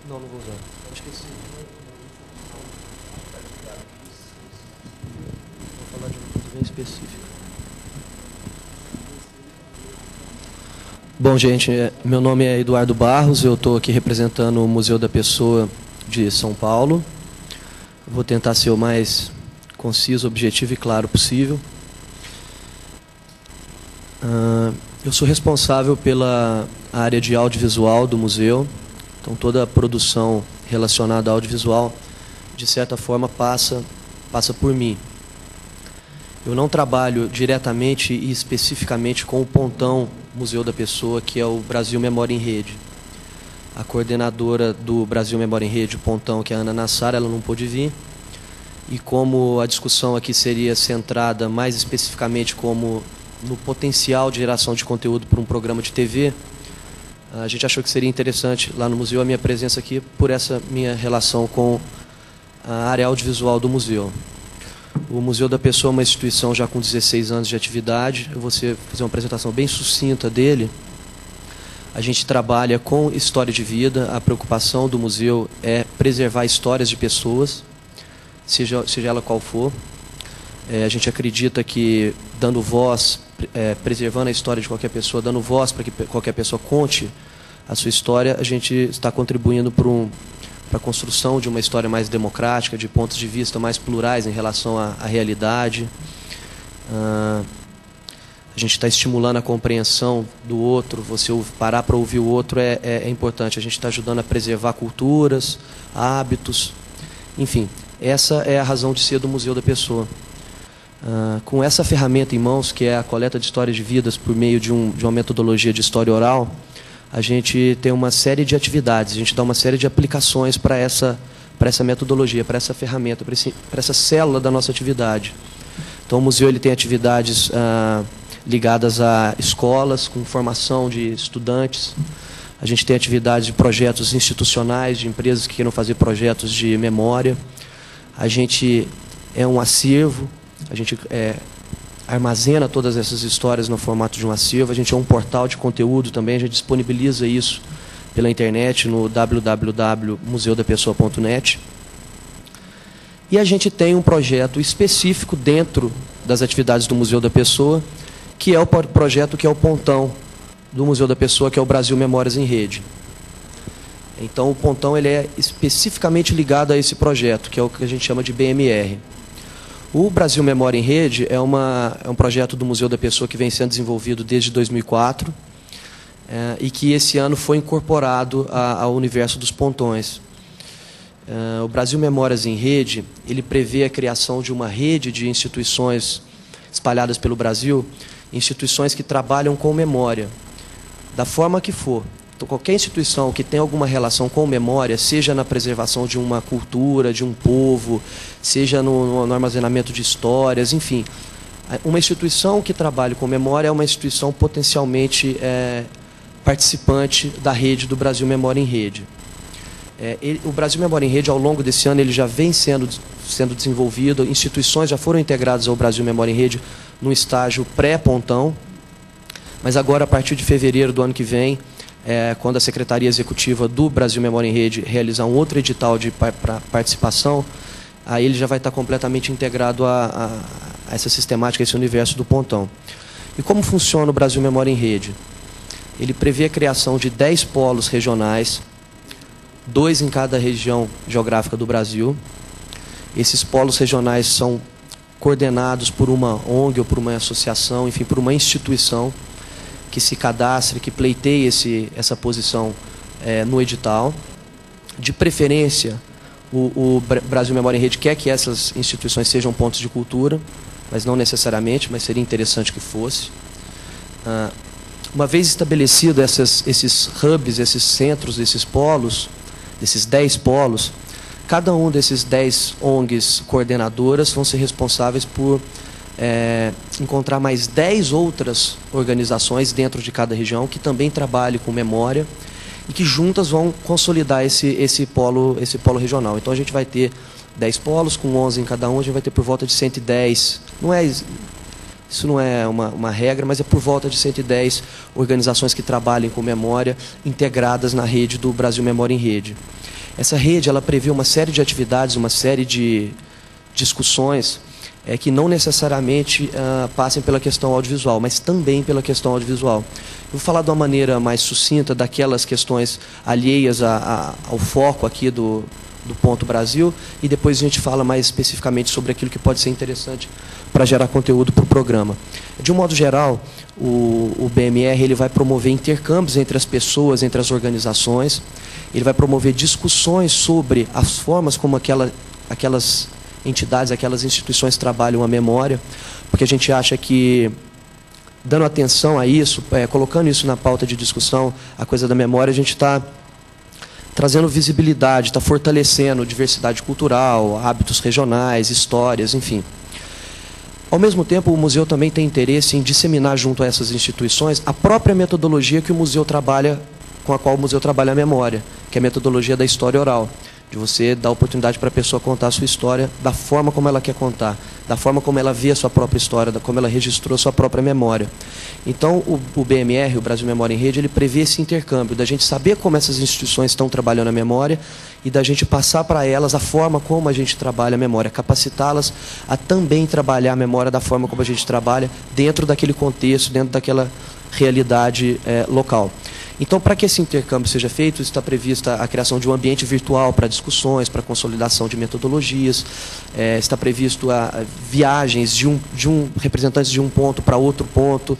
Não, não vou usar. Acho que sim. Vou falar de uma coisa bem específica. Bom, gente, meu nome é Eduardo Barros, eu estou aqui representando o Museu da Pessoa de São Paulo. Vou tentar ser o mais conciso, objetivo e claro possível. Eu sou responsável pela área de audiovisual do museu, então toda a produção relacionada ao audiovisual, de certa forma, passa por mim. Eu não trabalho diretamente e especificamente com o Pontão Museu da Pessoa, que é o Brasil Memória em Rede. A coordenadora do Brasil Memória em Rede, o Pontão, que é a Ana Nassar, ela não pôde vir. E como a discussão aqui seria centrada mais especificamente como no potencial de geração de conteúdo para um programa de TV, a gente achou que seria interessante lá no museu a minha presença aqui por essa minha relação com a área audiovisual do museu. O Museu da Pessoa é uma instituição já com 16 anos de atividade. Eu vou fazer uma apresentação bem sucinta dele. A gente trabalha com história de vida. A preocupação do museu é preservar histórias de pessoas, seja ela qual for. A gente acredita que dando voz, preservando a história de qualquer pessoa, dando voz para que qualquer pessoa conte a sua história, a gente está contribuindo para a construção de uma história mais democrática, de pontos de vista mais plurais em relação à realidade. A gente está estimulando a compreensão do outro. Você parar para ouvir o outro é importante. A gente está ajudando a preservar culturas, hábitos. Enfim, essa é a razão de ser do Museu da Pessoa. Com essa ferramenta em mãos, que é a coleta de histórias de vidas por meio de uma metodologia de história oral, a gente tem uma série de atividades, a gente dá uma série de aplicações para essa metodologia, para essa ferramenta, para essa célula da nossa atividade. Então, o museu ele tem atividades ligadas a escolas, com formação de estudantes. A gente tem atividades de projetos institucionais, de empresas que queiram fazer projetos de memória. A gente é um acervo, a gente armazena todas essas histórias no formato de um acervo. A gente é um portal de conteúdo também, a gente disponibiliza isso pela internet no www.museudapessoa.net. E a gente tem um projeto específico dentro das atividades do Museu da Pessoa, que é o projeto que é o Pontão do Museu da Pessoa, que é o Brasil Memórias em Rede. Então, o Pontão ele é especificamente ligado a esse projeto, que é o que a gente chama de BMR. O Brasil Memória em Rede é um projeto do Museu da Pessoa que vem sendo desenvolvido desde 2004 e que esse ano foi incorporado ao universo dos pontões. O Brasil Memórias em Rede, ele prevê a criação de uma rede de instituições espalhadas pelo Brasil, instituições que trabalham com memória, da forma que for. Então, qualquer instituição que tenha alguma relação com memória, seja na preservação de uma cultura, de um povo, seja no armazenamento de histórias, enfim. Uma instituição que trabalhe com memória é uma instituição potencialmente participante da rede do Brasil Memória em Rede. O Brasil Memória em Rede, ao longo desse ano, ele já vem sendo desenvolvido, instituições já foram integradas ao Brasil Memória em Rede no estágio pré-pontão, mas agora, a partir de fevereiro do ano que vem, quando a Secretaria Executiva do Brasil Memória em Rede realizar um outro edital para participação, aí ele já vai estar completamente integrado a essa sistemática, a esse universo do pontão. E como funciona o Brasil Memória em Rede? Ele prevê a criação de 10 polos regionais, 2 em cada região geográfica do Brasil. Esses polos regionais são coordenados por uma ONG ou por uma associação, enfim, por uma instituição que se cadastre, que pleiteie essa posição no edital. De preferência, o Brasil Memória em Rede quer que essas instituições sejam pontos de cultura, mas não necessariamente, mas seria interessante que fosse. Uma vez estabelecidos esses hubs, esses centros, esses polos, desses 10 polos, cada um desses 10 ONGs coordenadoras vão ser responsáveis por encontrar mais 10 outras organizações dentro de cada região que também trabalhem com memória e que juntas vão consolidar esse polo regional. Então a gente vai ter 10 polos, com 11 em cada um, a gente vai ter por volta de 110, não é Isso não é uma regra, mas é por volta de 110 organizações que trabalhem com memória, integradas na rede do Brasil Memória em Rede. Essa rede ela prevê uma série de atividades, uma série de discussões que não necessariamente passem pela questão audiovisual, mas também pela questão audiovisual. Eu vou falar de uma maneira mais sucinta daquelas questões alheias ao foco aqui do Ponto Brasil, e depois a gente fala mais especificamente sobre aquilo que pode ser interessante para gerar conteúdo para o programa. De um modo geral, o BMR ele vai promover intercâmbios entre as pessoas, entre as organizações, ele vai promover discussões sobre as formas como aquelas entidades, aquelas instituições trabalham a memória, porque a gente acha que, dando atenção a isso, colocando isso na pauta de discussão, a coisa da memória, a gente está trazendo visibilidade, está fortalecendo diversidade cultural, hábitos regionais, histórias, enfim. Ao mesmo tempo, o museu também tem interesse em disseminar junto a essas instituições a própria metodologia que o museu trabalha, com a qual o museu trabalha a memória, que é a metodologia da história oral, de você dar oportunidade para a pessoa contar a sua história da forma como ela quer contar, da forma como ela vê a sua própria história, da como ela registrou a sua própria memória. Então, o BMR, o Brasil Memória em Rede, ele prevê esse intercâmbio, da gente saber como essas instituições estão trabalhando a memória e da gente passar para elas a forma como a gente trabalha a memória, capacitá-las a também trabalhar a memória da forma como a gente trabalha, dentro daquele contexto, dentro daquela realidade local. Então, para que esse intercâmbio seja feito, está prevista a criação de um ambiente virtual para discussões, para consolidação de metodologias, está previsto viagens de representantes de um ponto para outro ponto,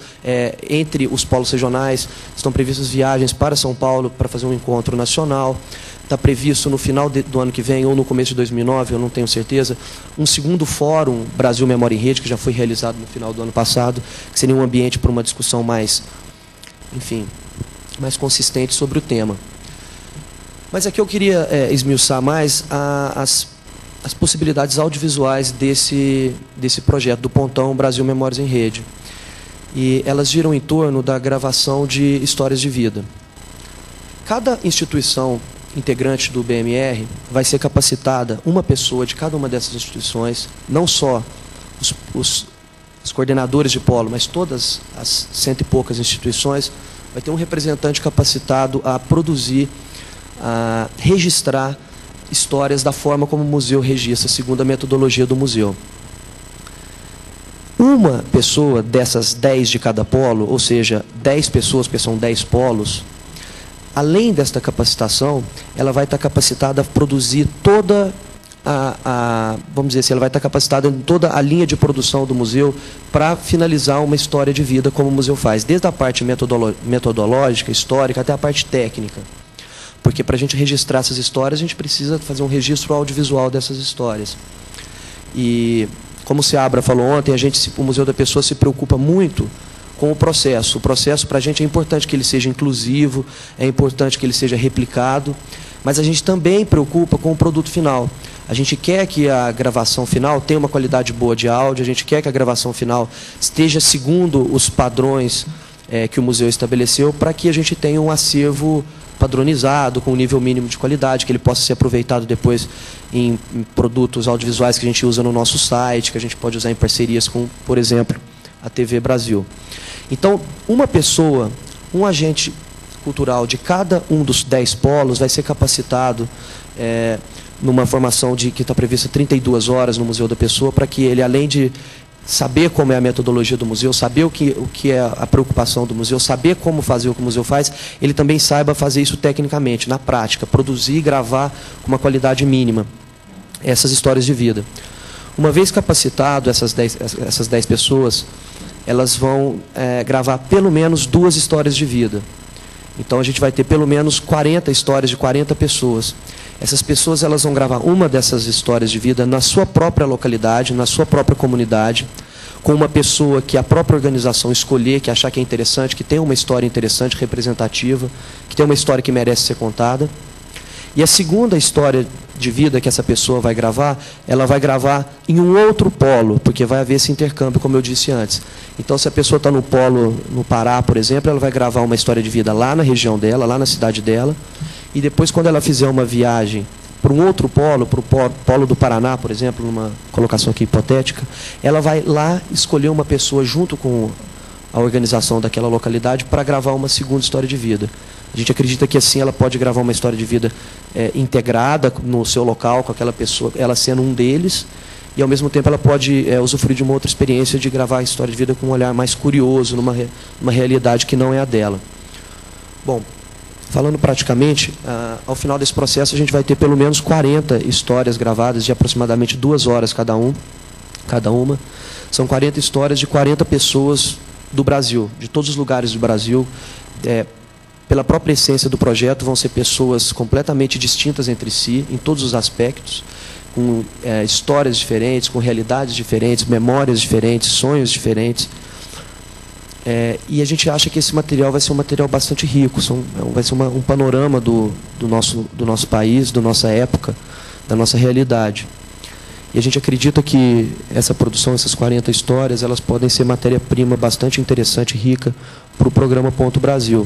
entre os polos regionais, estão previstas viagens para São Paulo para fazer um encontro nacional, está previsto no final do ano que vem, ou no começo de 2009, eu não tenho certeza, um segundo fórum Brasil Memória em Rede, que já foi realizado no final do ano passado, que seria um ambiente para uma discussão mais, enfim, mais consistente sobre o tema. Mas aqui eu queria esmiuçar mais as possibilidades audiovisuais desse projeto, do Pontão Brasil Memórias em Rede. E elas giram em torno da gravação de histórias de vida. Cada instituição integrante do BMR vai ser capacitada, uma pessoa de cada uma dessas instituições, não só os coordenadores de polo, mas todas as 100 e poucas instituições, vai ter um representante capacitado a produzir, a registrar histórias da forma como o museu registra, segundo a metodologia do museu. Uma pessoa dessas 10 de cada polo, ou seja, 10 pessoas, porque são 10 polos, além desta capacitação, ela vai estar capacitada a produzir toda vamos dizer assim, ela vai estar capacitada em toda a linha de produção do museu para finalizar uma história de vida como o museu faz, desde a parte metodológica, histórica, até a parte técnica. Porque para a gente registrar essas histórias, a gente precisa fazer um registro audiovisual dessas histórias. E, como o Seabra falou ontem, o Museu da Pessoa se preocupa muito com o processo. O processo, para a gente, é importante que ele seja inclusivo, é importante que ele seja replicado, mas a gente também preocupa com o produto final. A gente quer que a gravação final tenha uma qualidade boa de áudio, a gente quer que a gravação final esteja segundo os padrões que o museu estabeleceu, para que a gente tenha um acervo padronizado, com um nível mínimo de qualidade, que ele possa ser aproveitado depois em produtos audiovisuais que a gente usa no nosso site, que a gente pode usar em parcerias com, por exemplo, a TV Brasil. Então, uma pessoa, um agente cultural de cada um dos 10 polos vai ser capacitado numa formação que está prevista 32 horas no Museu da Pessoa, para que ele, além de saber como é a metodologia do museu, saber o que é a preocupação do museu, saber como fazer o que o museu faz, ele também saiba fazer isso tecnicamente, na prática, produzir e gravar com uma qualidade mínima essas histórias de vida. Uma vez capacitado essas 10 pessoas, elas vão gravar pelo menos 2 histórias de vida. Então a gente vai ter pelo menos 40 histórias de 40 pessoas. Essas pessoas elas vão gravar uma dessas histórias de vida na sua própria localidade, na sua própria comunidade, com uma pessoa que a própria organização escolher, que achar que é interessante, que tem uma história interessante, representativa, que tem uma história que merece ser contada. E a segunda história de vida que essa pessoa vai gravar, ela vai gravar em um outro polo, porque vai haver esse intercâmbio, como eu disse antes. Então, se a pessoa está no polo, no Pará, por exemplo, ela vai gravar uma história de vida lá na região dela, lá na cidade dela, e depois, quando ela fizer uma viagem para um outro polo, para o polo do Paraná, por exemplo, numa colocação aqui hipotética, ela vai lá escolher uma pessoa junto com a organização daquela localidade para gravar uma segunda história de vida. A gente acredita que assim ela pode gravar uma história de vida integrada no seu local, com aquela pessoa, ela sendo um deles, e ao mesmo tempo ela pode usufruir de uma outra experiência de gravar a história de vida com um olhar mais curioso, numa realidade que não é a dela. Bom, falando praticamente, ao final desse processo a gente vai ter pelo menos 40 histórias gravadas de aproximadamente 2 horas cada uma. São 40 histórias de 40 pessoas do Brasil, de todos os lugares do Brasil. Pela própria essência do projeto, vão ser pessoas completamente distintas entre si, em todos os aspectos, com histórias diferentes, com realidades diferentes, memórias diferentes, sonhos diferentes. E a gente acha que esse material vai ser um material bastante rico, vai ser um panorama do nosso país, da nossa época, da nossa realidade. E a gente acredita que essa produção, essas 40 histórias, elas podem ser matéria-prima bastante interessante e rica para o programa Ponto Brasil.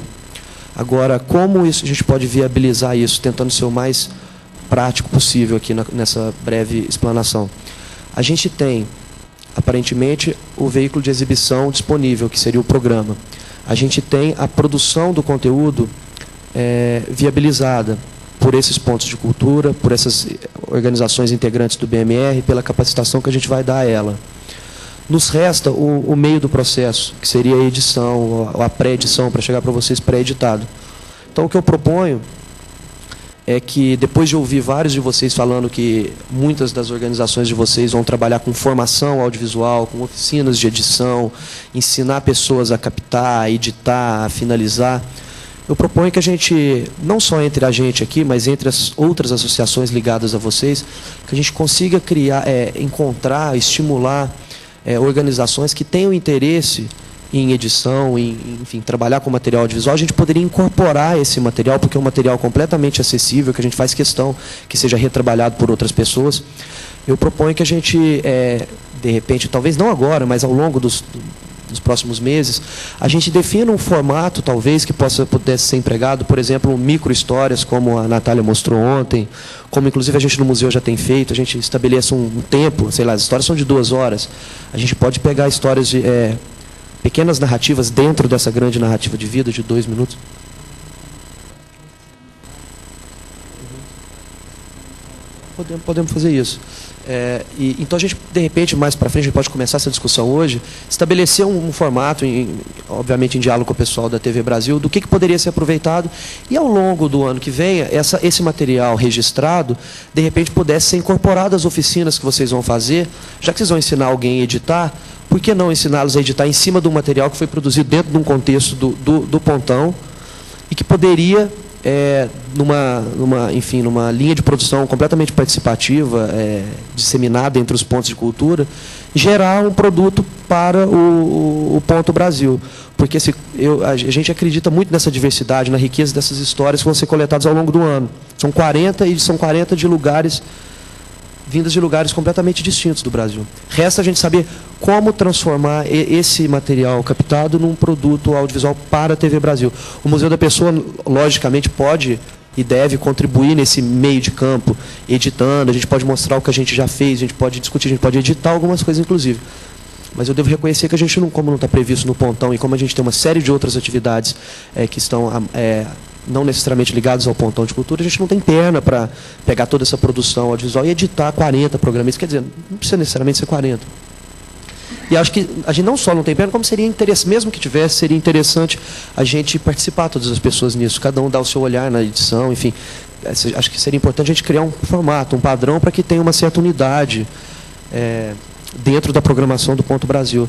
Agora, como a gente pode viabilizar isso, tentando ser o mais prático possível aqui nessa breve explanação? A gente tem, aparentemente, o veículo de exibição disponível, que seria o programa. A gente tem a produção do conteúdo viabilizada por esses pontos de cultura, por essas organizações integrantes do BMR, pela capacitação que a gente vai dar a ela. Nos resta o meio do processo, que seria a edição, a pré-edição, para chegar para vocês pré-editado. Então, o que eu proponho é que, depois de ouvir vários de vocês falando que muitas das organizações de vocês vão trabalhar com formação audiovisual, com oficinas de edição, ensinar pessoas a captar, a editar, a finalizar, eu proponho que a gente, não só entre a gente aqui, mas entre as outras associações ligadas a vocês, que a gente consiga criar, encontrar, estimular organizações que tenham interesse em edição, enfim, trabalhar com material audiovisual. A gente poderia incorporar esse material, porque é um material completamente acessível, que a gente faz questão que seja retrabalhado por outras pessoas. Eu proponho que a gente, de repente, talvez não agora, mas ao longo dos próximos meses, a gente defina um formato, talvez, que pudesse ser empregado, por exemplo, micro-histórias, como a Natália mostrou ontem, como inclusive a gente no museu já tem feito, a gente estabelece um tempo, sei lá, as histórias são de 2 horas, a gente pode pegar histórias de pequenas narrativas dentro dessa grande narrativa de vida de 2 minutos. Podemos fazer isso. Então, a gente, de repente, mais para frente, a gente pode começar essa discussão hoje, estabelecer um formato, obviamente em diálogo com o pessoal da TV Brasil, do que poderia ser aproveitado, e ao longo do ano que vem, esse material registrado, de repente, pudesse ser incorporado às oficinas que vocês vão fazer, já que vocês vão ensinar alguém a editar, por que não ensiná-los a editar em cima de um material que foi produzido dentro de um contexto do Pontão, e que poderia, numa linha de produção completamente participativa, disseminada entre os pontos de cultura, gerar um produto para o Ponto Brasil. Porque a gente acredita muito nessa diversidade, na riqueza dessas histórias que vão ser coletadas ao longo do ano. São 40 de lugares, vindas de lugares completamente distintos do Brasil. Resta a gente saber como transformar esse material captado num produto audiovisual para a TV Brasil. O Museu da Pessoa, logicamente, pode e deve contribuir nesse meio de campo, editando, a gente pode mostrar o que a gente já fez, a gente pode discutir, a gente pode editar algumas coisas, inclusive. Mas eu devo reconhecer que a gente, como não está previsto no Pontão, e como a gente tem uma série de outras atividades que estão não necessariamente ligados ao Pontão de Cultura, a gente não tem perna para pegar toda essa produção audiovisual e editar 40 programas. Quer dizer, não precisa necessariamente ser 40. E acho que a gente não só não tem perna, como seria interessante, mesmo que tivesse, seria interessante a gente participar, todas as pessoas nisso, cada um dar o seu olhar na edição, enfim. Acho que seria importante a gente criar um formato, um padrão, para que tenha uma certa unidade dentro da programação do Ponto Brasil.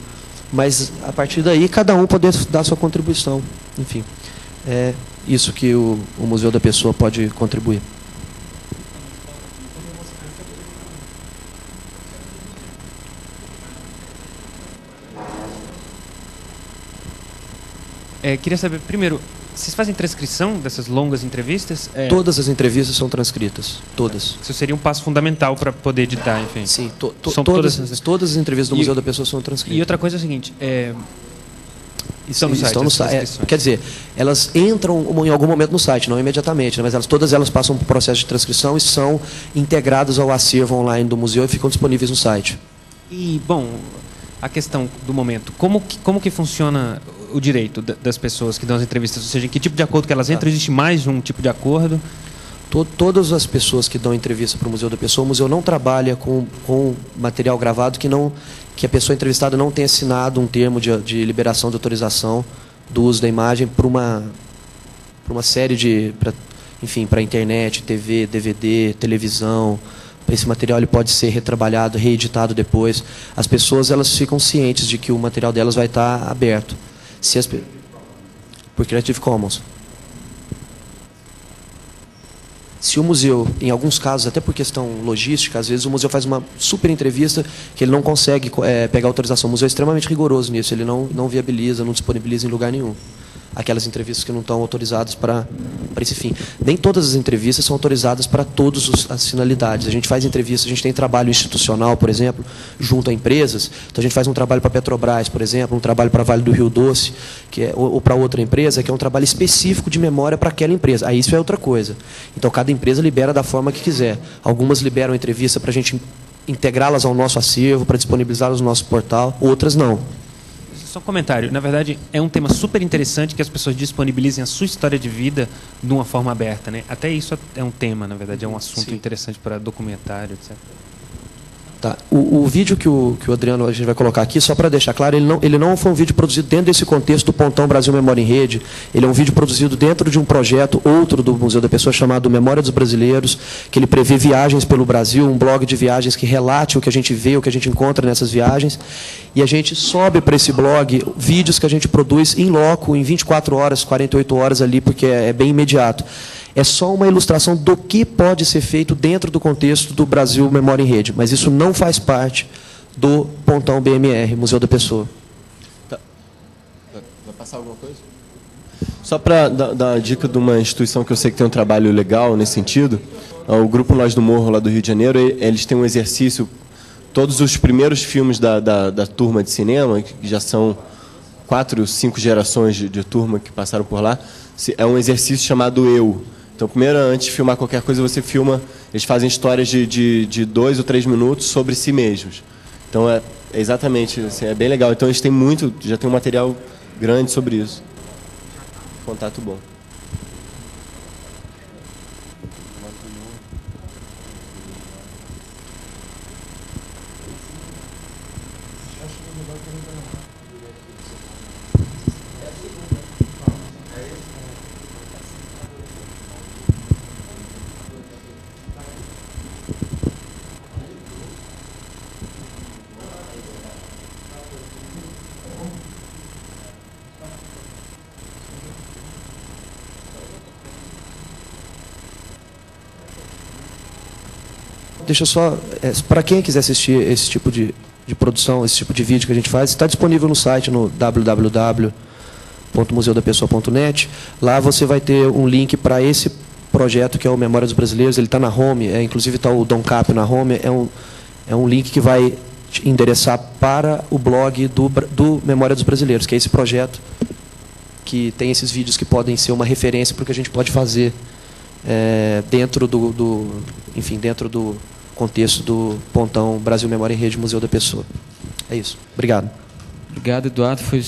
Mas, a partir daí, cada um poder dar a sua contribuição. Enfim, é isso que o Museu da Pessoa pode contribuir. Queria saber, primeiro, vocês fazem transcrição dessas longas entrevistas? Todas as entrevistas são transcritas, todas. Isso seria um passo fundamental para poder editar, enfim. Sim, são todas as entrevistas do Museu da Pessoa são transcritas. E outra coisa é o seguinte, Estão no site. Estão no site. Quer dizer, elas entram em algum momento no site, não imediatamente, né, mas todas elas passam por um processo de transcrição e são integradas ao acervo online do museu e ficam disponíveis no site. E, bom, a questão do momento, como que funciona o direito das pessoas que dão as entrevistas? Ou seja, em que tipo de acordo que elas entram? Existe mais de um tipo de acordo? Todas as pessoas que dão entrevista para o Museu da Pessoa, o museu não trabalha com material gravado que a pessoa entrevistada não tenha assinado um termo de liberação de autorização do uso da imagem para uma série de, enfim, para internet, TV, DVD, televisão. Esse material ele pode ser retrabalhado, reeditado depois. As pessoas elas ficam cientes de que o material delas vai estar aberto. Por Creative Commons. Se o museu, em alguns casos, até por questão logística, às vezes o museu faz uma super entrevista que ele não consegue pegar autorização. O museu é extremamente rigoroso nisso, ele não viabiliza, não disponibiliza em lugar nenhum aquelas entrevistas que não estão autorizadas para esse fim. Nem todas as entrevistas são autorizadas para todas as finalidades. A gente faz entrevistas, a gente tem trabalho institucional, por exemplo, junto a empresas. Então a gente faz um trabalho para a Petrobras, por exemplo, um trabalho para a Vale do Rio Doce, ou para outra empresa, que é um trabalho específico de memória para aquela empresa. Aí isso é outra coisa. Então cada empresa libera da forma que quiser. Algumas liberam entrevista para a gente integrá-las ao nosso acervo, para disponibilizá-las no nosso portal, outras não. Só um comentário. Na verdade, é um tema super interessante que as pessoas disponibilizem a sua história de vida de uma forma aberta, né? Até isso é um tema, na verdade, é um assunto interessante para documentário, etc. Tá. O vídeo que o Adriano a gente vai colocar aqui, só para deixar claro, ele não foi um vídeo produzido dentro desse contexto do Pontão Brasil Memória em Rede. Ele é um vídeo produzido dentro de um projeto, outro do Museu da Pessoa, chamado Memória dos Brasileiros, que ele prevê viagens pelo Brasil, um blog de viagens que relate o que a gente vê, o que a gente encontra nessas viagens. E a gente sobe para esse blog vídeos que a gente produz em loco, em 24 horas, 48 horas ali, porque é bem imediato. É só uma ilustração do que pode ser feito dentro do contexto do Brasil Memória em Rede, mas isso não faz parte do Pontão BMR, Museu da Pessoa. Tá. Vai passar alguma coisa? Só para dar uma dica de uma instituição que eu sei que tem um trabalho legal nesse sentido, o Grupo Nós do Morro, lá do Rio de Janeiro, eles têm um exercício, todos os primeiros filmes da turma de cinema, que já são 4, 5 gerações de turma que passaram por lá, é um exercício chamado Eu. Então, primeiro, antes de filmar qualquer coisa, você filma... Eles fazem histórias de 2 ou 3 minutos sobre si mesmos. Então, é exatamente... Assim, é bem legal. Então, eles têm já tem um material grande sobre isso. Contato bom. Deixa eu só... para quem quiser assistir esse tipo de produção, esse tipo de vídeo que a gente faz, está disponível no site, no www.museudapessoa.net. Lá você vai ter um link para esse projeto, que é o Memória dos Brasileiros. Ele está na home, inclusive está o Dom Capio na home. É um link que vai te endereçar para o blog do Memória dos Brasileiros, que é esse projeto que tem esses vídeos que podem ser uma referência para o que a gente pode fazer dentro dentro do contexto do Pontão Brasil Memória em Rede Museu da Pessoa. É isso. Obrigado. Obrigado, Eduardo. Foi